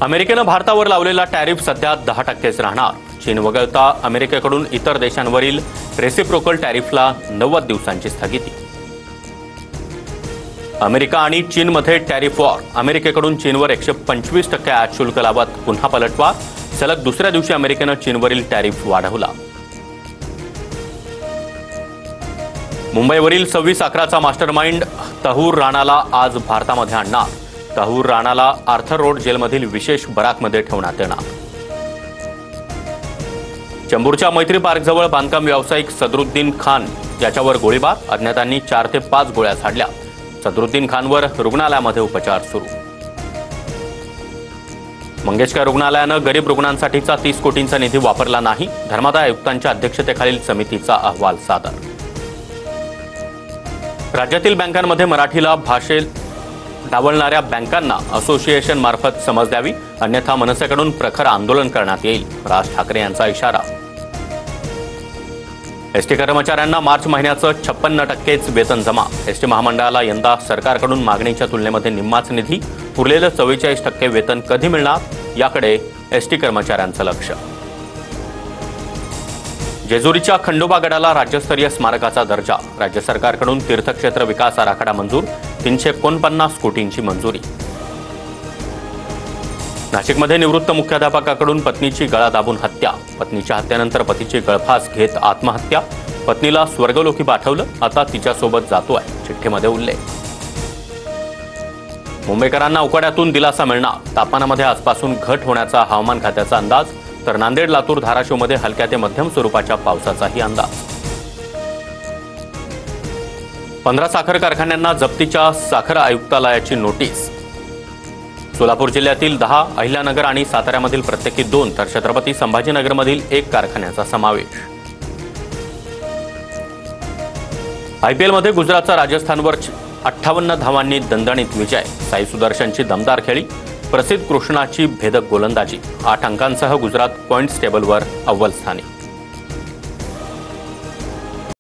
अमेरिकेनं भारतावर लावलेला टॅरिफ सध्या 10%च राहणार। चीन वगळता अमेरिकेकडून इतर देशांवरील रेसिप्रोकल टॅरिफला 90 दिवसांची स्थगिती। अमेरिका आणि चीनमध्ये टॅरिफ वॉर। अमेरिकेकडून चीनवर 125% आयात शुल्क लावत पुन्हा पलटवार। सलग दुसऱ्या दिवशी अमेरिकेनं चीनवरील टॅरिफ वाढवला। मुंबईवरील 26/11चा मास्टरमाइंड तहूर राणाला आज भारतामध्ये आणणार। तहूर राणाला आर्थर रोड जेलमधील विशेष बराकमध्ये ठेवण्यात येणार। चंबूरच्या मैत्री पार्कजवळ बांधकाम व्यावसायिक सदरुद्दीन खान याच्यावर गोळीबार। अज्ञातांनी 4 ते 5 गोळ्या झाडल्या। सदरुद्दीन खानवर रुग्णालयामध्ये उपचार सुरू। मंगेशकर रुग्णालयानं गरीब रुग्णांसाठीचा 30 कोटींचा निधी वापरला नाही। धर्मादाय आयुक्तांच्या अध्यक्षतेखालील समितीचा अहवाल सादर। राज्यातील बँकांमध्ये मराठीला भाषेत डावलणाऱ्या बँकांना असोसिएशन मार्फत समज द्यावी, अन्यथा मनसेकडून प्रखर आंदोलन करण्यात येईल। राज ठाकरे यांचा इशारा। एसटी कर्मचाऱ्यांना मार्च महिन्याचं 56%च वेतन जमा। एसटी महामंडळाला यंदा सरकारकडून मागणीच्या तुलनेमध्ये निम्माच निधी। उरलेलं 44% वेतन कधी मिळणार याकडे एसटी कर्मचाऱ्यांचं लक्ष। जेजुरीच्या खंडोबा गडाला राज्यस्तरीय स्मारकाचा दर्जा। राज्य सरकारकडून तीर्थक्षेत्र विकास आराखडा मंजूर। 349 कोटींची मंजुरी। नाशिकमध्ये निवृत्त मुख्याध्यापकाकडून पत्नीची गळा दाबून हत्या। पत्नीच्या हत्येनंतर पतीची गळफास घेत आत्महत्या। पत्नीला स्वर्गलोकी पाठवलं, आता तिच्यासोबत जातोय, चिठ्ठीमध्ये उल्लेख। मुंबईकरांना उकाड्यातून दिलासा मिळणार। तापमानामध्ये आजपासून घट होण्याचा हवामान खात्याचा अंदाज। तर नांदेड, लातूर, धाराशिवमध्ये हलक्या ते मध्यम स्वरूपाच्या पावसाचाही अंदाज। 15 साखर कारखान्यांना जप्तीच्या साखर आयुक्तालयाची नोटीस। सोलापूर जिल्ह्यातील 10, अहिल्यानगर आणि साताऱ्यामधील प्रत्येकी 2 तर छत्रपती संभाजीनगरमधील 1 कारखान्याचा समावेश। आयपीएलमध्ये गुजरातचा राजस्थानवर 58 धावांनी दणदणीत विजय। साई सुदर्शनची दमदार खेळी। प्रसिद्ध कृष्णाची भेदक गोलंदाजी। 8 अंकांसह गुजरात पॉइंट्स टेबलवर अव्वल स्थानी।